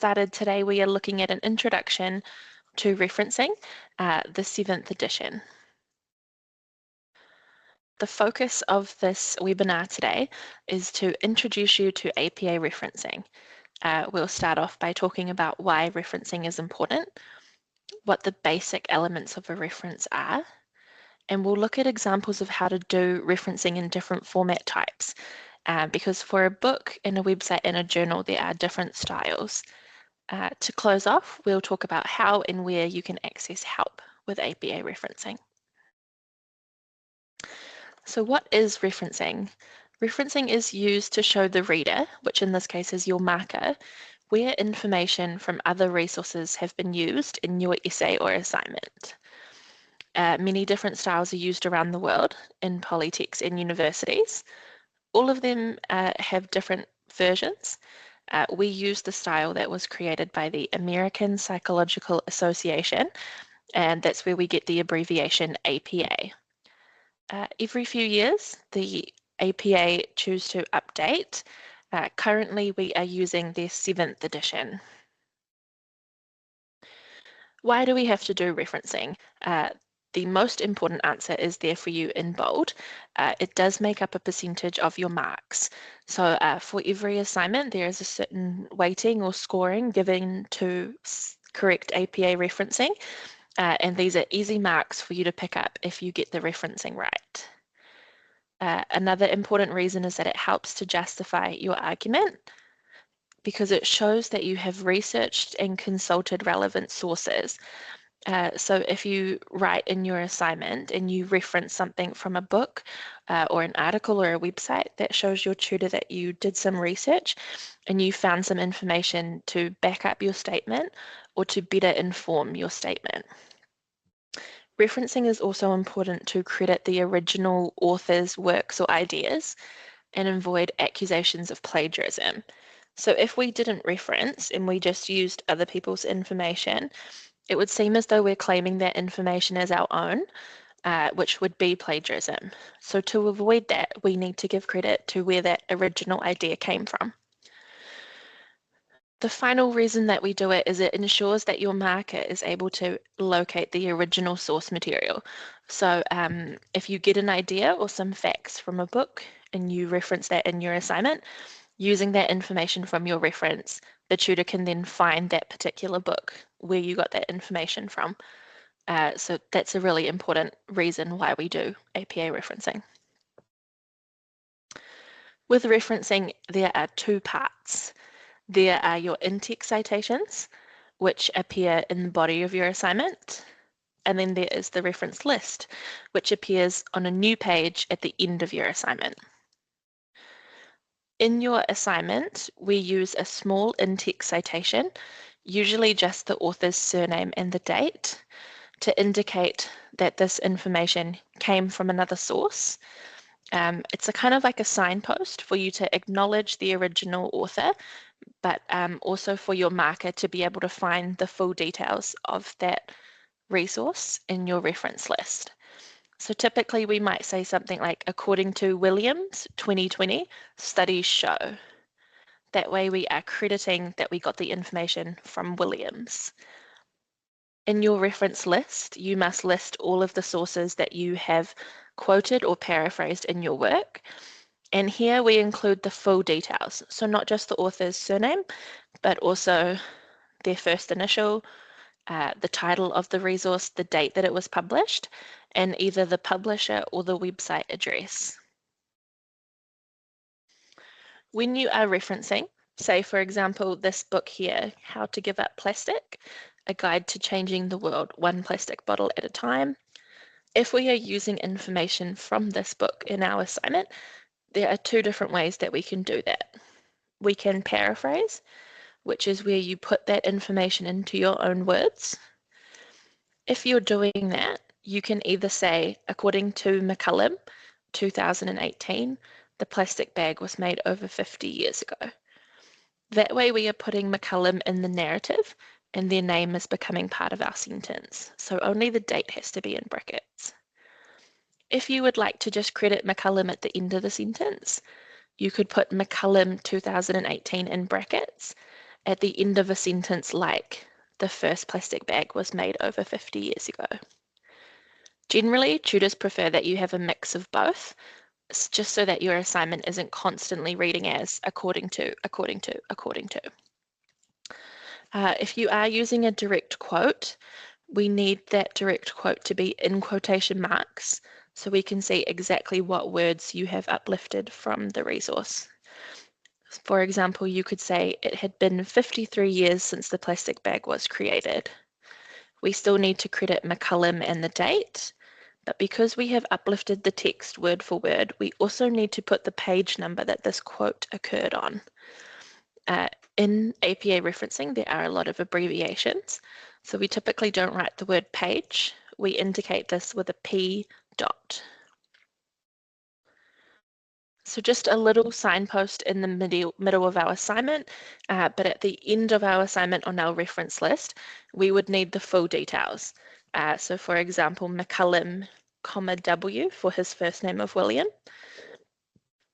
started today, we are looking at an introduction to referencing, the 7th edition. The focus of this webinar today is to introduce you to APA referencing. We'll start off by talking about why referencing is important, what the basic elements of a reference are, and we'll look at examples of how to do referencing in different format types, because for a book and a website and a journal, there are different styles. To close off, we'll talk about how and where you can access help with APA referencing. So what is referencing? Referencing is used to show the reader, which in this case is your marker, where information from other resources have been used in your essay or assignment. Many different styles are used around the world in polytechs and universities. All of them have different versions. We use the style that was created by the American Psychological Association, and that's where we get the abbreviation APA. Every few years, the APA choose to update. Currently, we are using their 7th edition. Why do we have to do referencing? The most important answer is there for you in bold. It does make up a percentage of your marks. So for every assignment, there is a certain weighting or scoring given to correct APA referencing. And these are easy marks for you to pick up if you get the referencing right. Another important reason is that it helps to justify your argument because it shows that you have researched and consulted relevant sources. So if you write in your assignment and you reference something from a book or an article or a website, that shows your tutor that you did some research and you found some information to back up your statement or to better inform your statement. Referencing is also important to credit the original author's works or ideas and avoid accusations of plagiarism. So if we didn't reference and we just used other people's information, it would seem as though we're claiming that information as our own, which would be plagiarism. So to avoid that, we need to give credit to where that original idea came from. The final reason that we do it is it ensures that your marker is able to locate the original source material. So if you get an idea or some facts from a book and you reference that in your assignment, using that information from your reference, the tutor can then find that particular book where you got that information from. So that's a really important reason why we do APA referencing. With referencing, there are two parts. There are your in-text citations, which appear in the body of your assignment. And then there is the reference list, which appears on a new page at the end of your assignment. In your assignment, we use a small in-text citation, usually just the author's surname and the date, to indicate that this information came from another source. It's a kind of like a signpost for you to acknowledge the original author, but also for your marker to be able to find the full details of that resource in your reference list. So typically we might say something like, according to Williams 2020, studies show. That way we are crediting that we got the information from Williams. In your reference list, you must list all of the sources that you have quoted or paraphrased in your work. And here we include the full details. So not just the author's surname, but also their first initial, the title of the resource, the date that it was published, and either the publisher or the website address. When you are referencing, say for example, this book here, How to Give Up Plastic, a guide to changing the world one plastic bottle at a time. If we are using information from this book in our assignment, there are two different ways that we can do that. We can paraphrase, which is where you put that information into your own words. If you're doing that, you can either say, according to McCullum, 2018, the plastic bag was made over 50 years ago. That way we are putting McCullum in the narrative and their name is becoming part of our sentence. So only the date has to be in brackets. If you would like to just credit McCullum at the end of the sentence, you could put McCullum 2018 in brackets at the end of a sentence like, the first plastic bag was made over 50 years ago. Generally, tutors prefer that you have a mix of both, just so that your assignment isn't constantly reading as according to, according to, according to. If you are using a direct quote, we need that direct quote to be in quotation marks so we can see exactly what words you have uplifted from the resource. For example, you could say it had been 53 years since the plastic bag was created. We still need to credit McCullum and the date, but because we have uplifted the text word for word, we also need to put the page number that this quote occurred on. In APA referencing, there are a lot of abbreviations, so we typically don't write the word page. We indicate this with a P dot. So just a little signpost in the middle of our assignment, but at the end of our assignment on our reference list, we would need the full details. So for example, McCullum, W for his first name of William.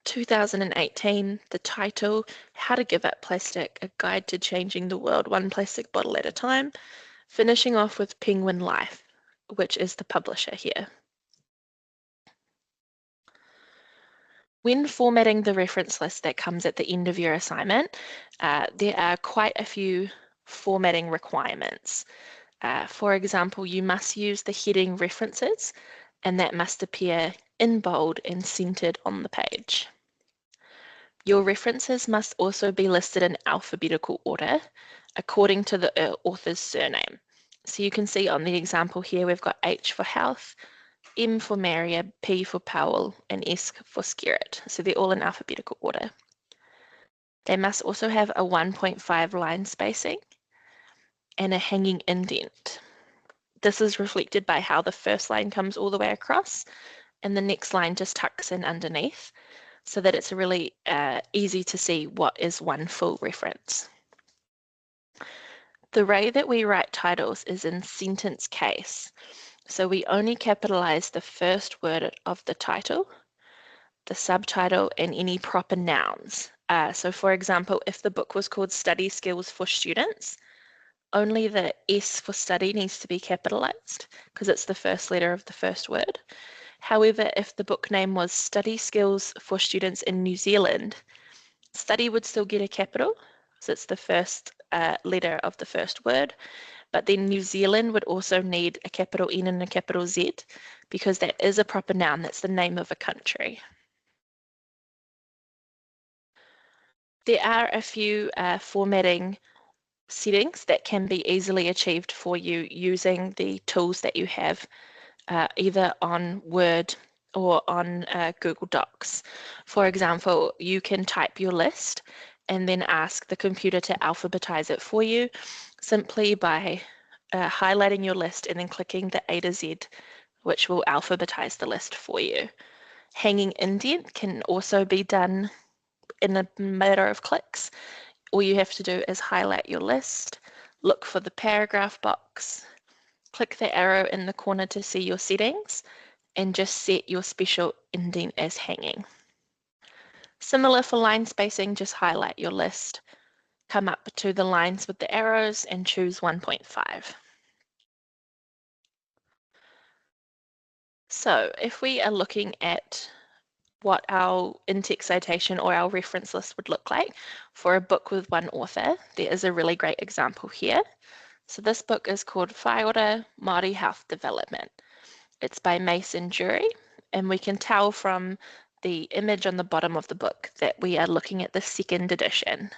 2018, the title, How to Give Up Plastic, A Guide to Changing the World One Plastic Bottle at a Time, finishing off with Penguin Life, which is the publisher here. When formatting the reference list that comes at the end of your assignment, there are quite a few formatting requirements. For example, you must use the heading references, and that must appear in bold and centered on the page. Your references must also be listed in alphabetical order according to the author's surname. So you can see on the example here, we've got H for health, M for Maria, P for Powell, and S for Skerritt. So they're all in alphabetical order. They must also have a 1.5 line spacing and a hanging indent. This is reflected by how the first line comes all the way across and the next line just tucks in underneath, so that it's really easy to see what is one full reference. The way that we write titles is in sentence case. So we only capitalize the first word of the title, the subtitle, and any proper nouns. So for example, if the book was called Study Skills for Students, only the S for study needs to be capitalized because it's the first letter of the first word. However, if the book name was Study Skills for Students in New Zealand, study would still get a capital, so it's the first letter of the first word, but then New Zealand would also need a capital N and a capital Z because that is a proper noun, that's the name of a country. There are a few formatting settings that can be easily achieved for you using the tools that you have either on Word or on Google Docs. For example, you can type your list and then ask the computer to alphabetize it for you simply by highlighting your list and then clicking the A to Z, which will alphabetize the list for you. Hanging indent can also be done in a matter of clicks. All you have to do is highlight your list, look for the paragraph box, click the arrow in the corner to see your settings, and just set your special indent as hanging. Similar for line spacing, just highlight your list, come up to the lines with the arrows and choose 1.5. So if we are looking at what our in-text citation or our reference list would look like for a book with one author, there is a really great example here. So this book is called Whai Ora Māori Health Development. It's by Mason Jury, and we can tell from the image on the bottom of the book that we are looking at the second edition.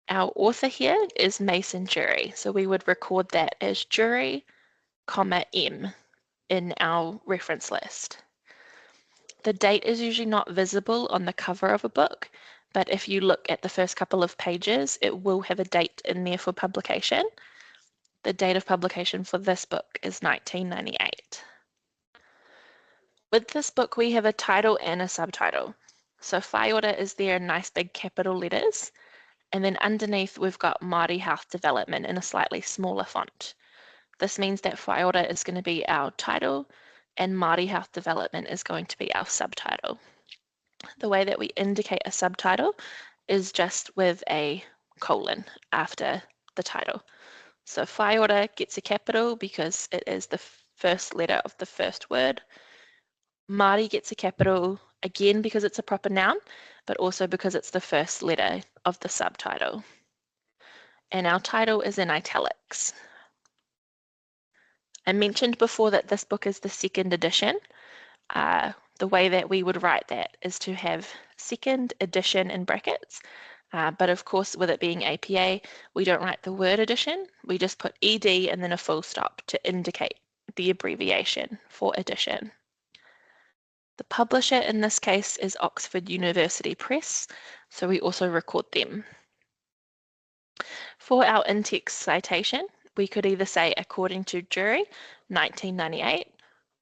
Our author here is Mason Jury, so we would record that as Jury, M in our reference list. The date is usually not visible on the cover of a book, but if you look at the first couple of pages, it will have a date in there for publication. The date of publication for this book is 1998. With this book, we have a title and a subtitle. So Whai Ora is there in nice big capital letters, and then underneath we've got Māori Health Development in a slightly smaller font. This means that Whai Ora is going to be our title and Māori Health Development is going to be our subtitle. The way that we indicate a subtitle is just with a colon after the title. So whai ora gets a capital because it is the first letter of the first word. Māori gets a capital again because it's a proper noun, but also because it's the first letter of the subtitle. And our title is in italics. I mentioned before that this book is the second edition. The way that we would write that is to have second edition in brackets. But of course, with it being APA, we don't write the word edition. We just put ED and then a full stop to indicate the abbreviation for edition. The publisher in this case is Oxford University Press, so we also record them. For our in-text citation, we could either say according to jury 1998,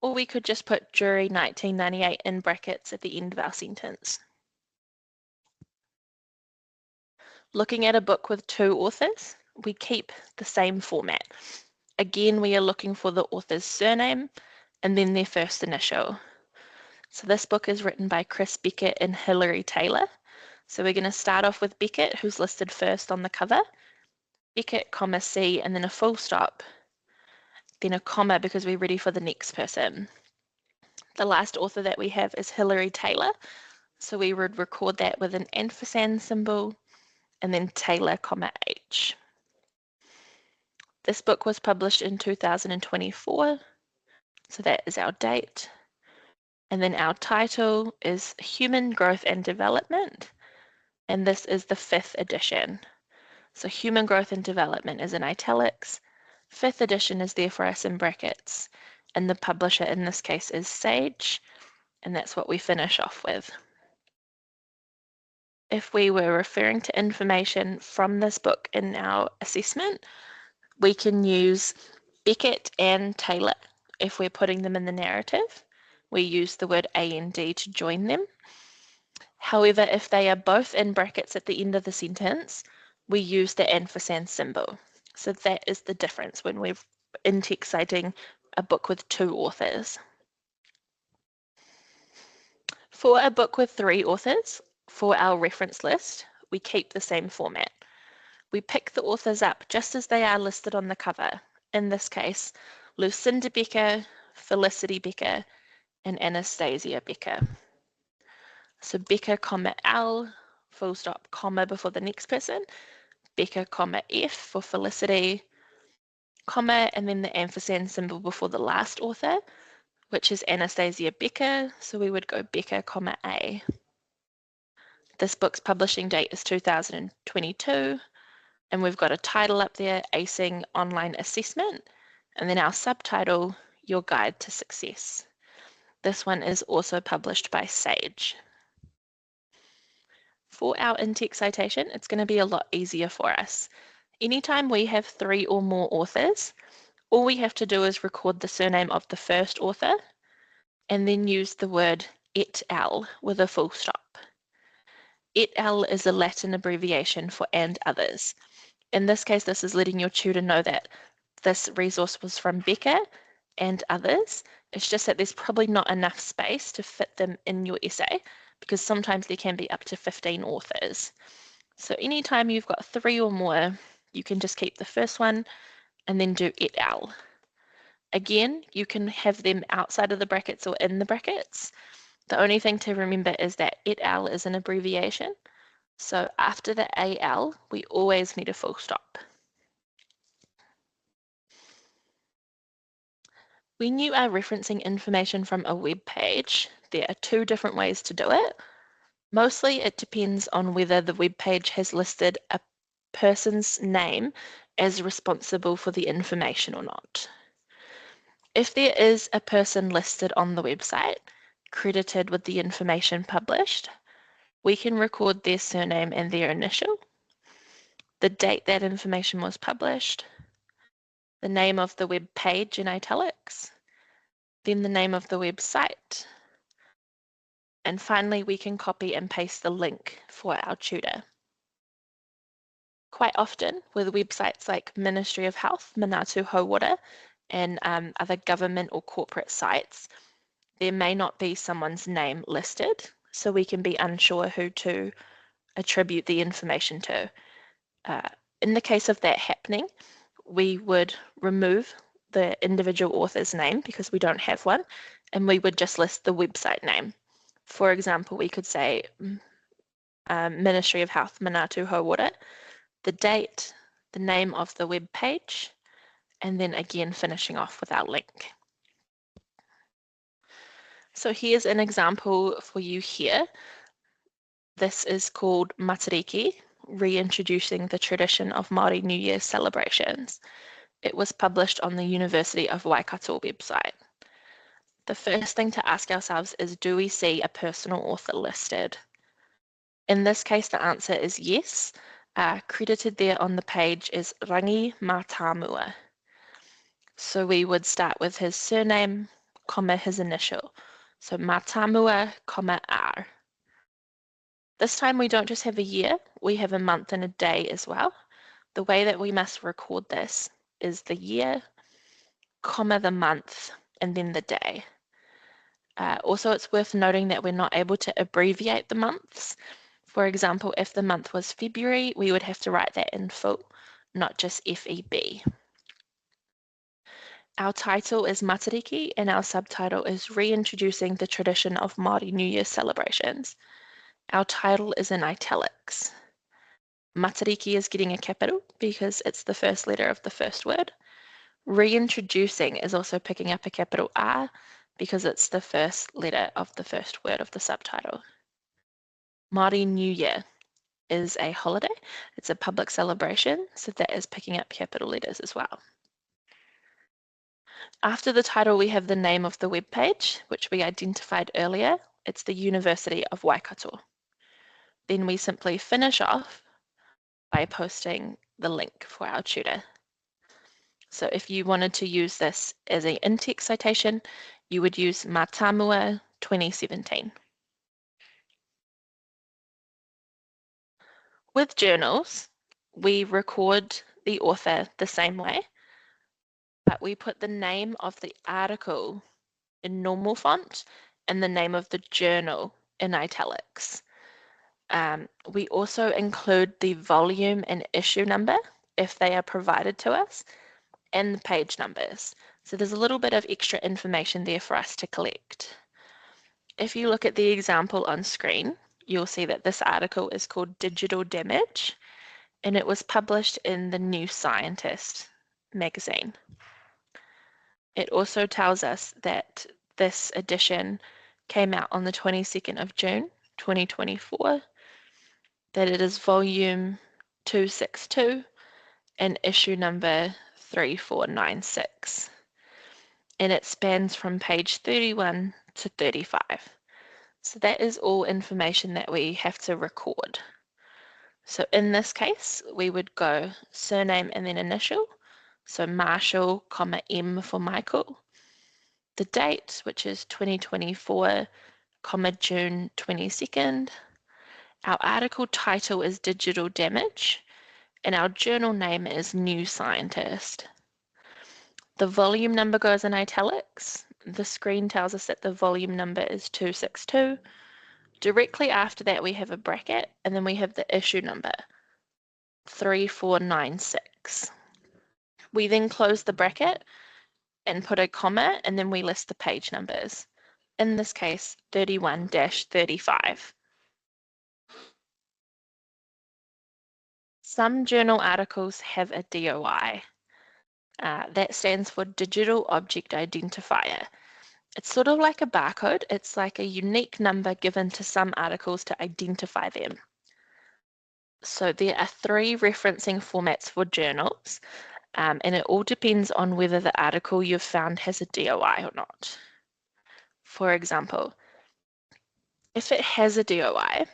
or we could just put jury 1998 in brackets at the end of our sentence. Looking at a book with two authors, we keep the same format. Again, we are looking for the author's surname and then their first initial. So this book is written by Chris Beckett and Hilary Taylor. So we're going to start off with Beckett, who's listed first on the cover. Beckett, comma, C, and then a full stop. Then a comma because we're ready for the next person. The last author that we have is Hilary Taylor. So we would record that with an ampersand symbol and then Taylor, comma, H. This book was published in 2024. So that is our date. And then our title is Human Growth and Development. And this is the 5th edition. So Human Growth and Development is in italics. 5th edition is there for us in brackets. And the publisher in this case is Sage. And that's what we finish off with. If we were referring to information from this book in our assessment, we can use Beckett and Taylor. If we're putting them in the narrative, we use the word AND to join them. However, if they are both in brackets at the end of the sentence, we use the ampersand symbol. So that is the difference when we're in-text citing a book with two authors. For a book with 3 authors, for our reference list, we keep the same format. We pick the authors up just as they are listed on the cover. In this case, Lucinda Becker, Felicity Becker, and Anastasia Becker. So Becker, comma, L, full stop, comma before the next person, Becker, comma, F for Felicity, comma, and then the ampersand symbol before the last author, which is Anastasia Becker, so we would go Becker, comma, A. This book's publishing date is 2022, and we've got a title up there, Acing Online Assessment, and then our subtitle, Your Guide to Success. This one is also published by Sage. For our in-text citation, it's going to be a lot easier for us. Anytime we have 3 or more authors, all we have to do is record the surname of the first author and then use the word et al. With a full stop. Et al. Is a Latin abbreviation for and others. In this case, this is letting your tutor know that this resource was from Becker and others. It's just that there's probably not enough space to fit them in your essay because sometimes there can be up to 15 authors. So anytime you've got 3 or more, you can just keep the first one and then do et al. Again, you can have them outside of the brackets or in the brackets. The only thing to remember is that et al. Is an abbreviation. So after the AL, we always need a full stop. When you are referencing information from a web page, there are 2 different ways to do it. Mostly it depends on whether the web page has listed a person's name as responsible for the information or not. If there is a person listed on the website, credited with the information published, we can record their surname and their initial, the date that information was published, the name of the web page in italics, then the name of the website, and finally we can copy and paste the link for our tutor. Quite often with websites like Ministry of Health, Manatu Hauora, and other government or corporate sites, there may not be someone's name listed, so we can be unsure who to attribute the information to. In the case of that happening, we would remove the individual author's name because we don't have one, and we would just list the website name. For example, we could say Ministry of Health Manatu Hauora, the date, the name of the web page, and then again finishing off with our link. So here's an example for you here. This is called Matariki, reintroducing the tradition of Māori New Year celebrations. It was published on the University of Waikato website. The first thing to ask ourselves is, do we see a personal author listed? In this case, the answer is yes. Credited there on the page is Rangi Mātāmua. So we would start with his surname, comma, his initial. So Mātāmua, comma, R. This time we don't just have a year, we have a month and a day as well. The way that we must record this is the year, comma, the month, and then the day. Also, it's worth noting that we're not able to abbreviate the months. For example, if the month was February, we would have to write that in full, not just FEB. Our title is Matariki and our subtitle is Reintroducing the Tradition of Māori New Year Celebrations. Our title is in italics. Matariki is getting a capital because it's the first letter of the first word. Reintroducing is also picking up a capital R because it's the first letter of the first word of the subtitle. Māori New Year is a holiday. It's a public celebration, so that is picking up capital letters as well. After the title, we have the name of the web page, which we identified earlier. It's the University of Waikato. Then we simply finish off by posting the link for our tutor. So if you wanted to use this as an in-text citation, you would use Mātāmua 2017. With journals, we record the author the same way, but we put the name of the article in normal font and the name of the journal in italics. We also include the volume and issue number if they are provided to us, and the page numbers. So there's a little bit of extra information there for us to collect. If you look at the example on screen, you'll see that this article is called Digital Damage, and it was published in the New Scientist magazine. It also tells us that this edition came out on the 22nd of June, 2024, that it is volume 262 and issue number 3496. And it spans from page 31 to 35. So that is all information that we have to record. So in this case, we would go surname and then initial. So Marshall, comma, M for Michael. The date, which is 2024, comma, June 22nd. Our article title is Digital Damage, and our journal name is New Scientist. The volume number goes in italics. The screen tells us that the volume number is 262. Directly after that, we have a bracket, and then we have the issue number, 3496. We then close the bracket and put a comma, and then we list the page numbers. In this case, 31-35. Some journal articles have a DOI. That stands for Digital Object Identifier. It's sort of like a barcode. It's like a unique number given to some articles to identify them. So there are 3 referencing formats for journals, and it all depends on whether the article you've found has a DOI or not. For example, if it has a DOI,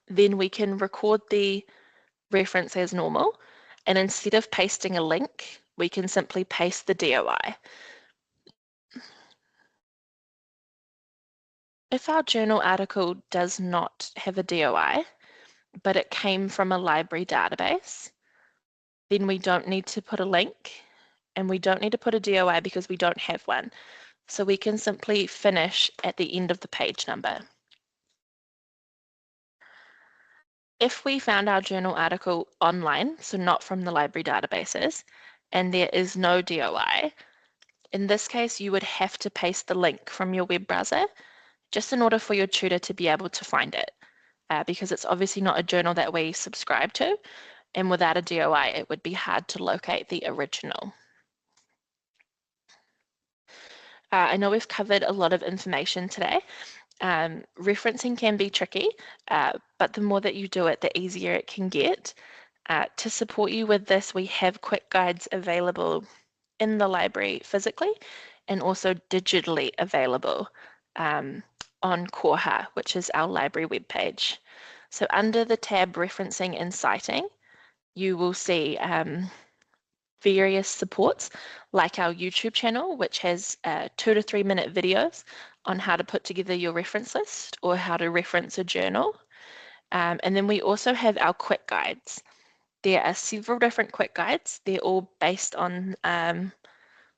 then we can record the reference as normal, and instead of pasting a link, we can simply paste the DOI. If our journal article does not have a DOI, but it came from a library database, then we don't need to put a link, and we don't need to put a DOI because we don't have one. So we can simply finish at the end of the page number. If we found our journal article online, so not from the library databases, and there is no DOI, in this case, you would have to paste the link from your web browser just in order for your tutor to be able to find it, because it's obviously not a journal that we subscribe to, and without a DOI, it would be hard to locate the original. I know we've covered a lot of information today. Referencing can be tricky, but the more that you do it, the easier it can get. To support you with this, we have quick guides available in the library physically and also digitally available on Koha, which is our library webpage. So under the tab Referencing and Citing, you will see various supports like our YouTube channel, which has 2 to 3 minute videos on how to put together your reference list or how to reference a journal. And then we also have our quick guides. There are several different quick guides. They're all based on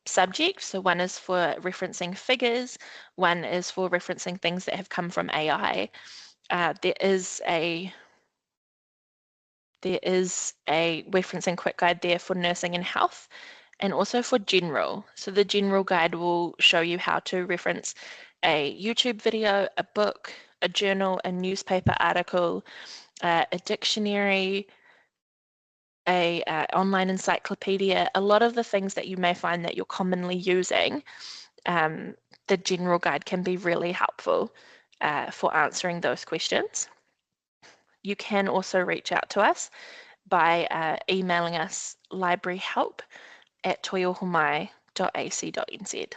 subjects. So one is for referencing figures, one is for referencing things that have come from AI. There is a referencing quick guide there for nursing and health, and also for general. So the general guide will show you how to reference a YouTube video, a book, a journal, a newspaper article, a dictionary, a online encyclopedia, a lot of the things that you may find that you're commonly using. The general guide can be really helpful for answering those questions. You can also reach out to us by emailing us libraryhelp@toyohomai.ac.nz.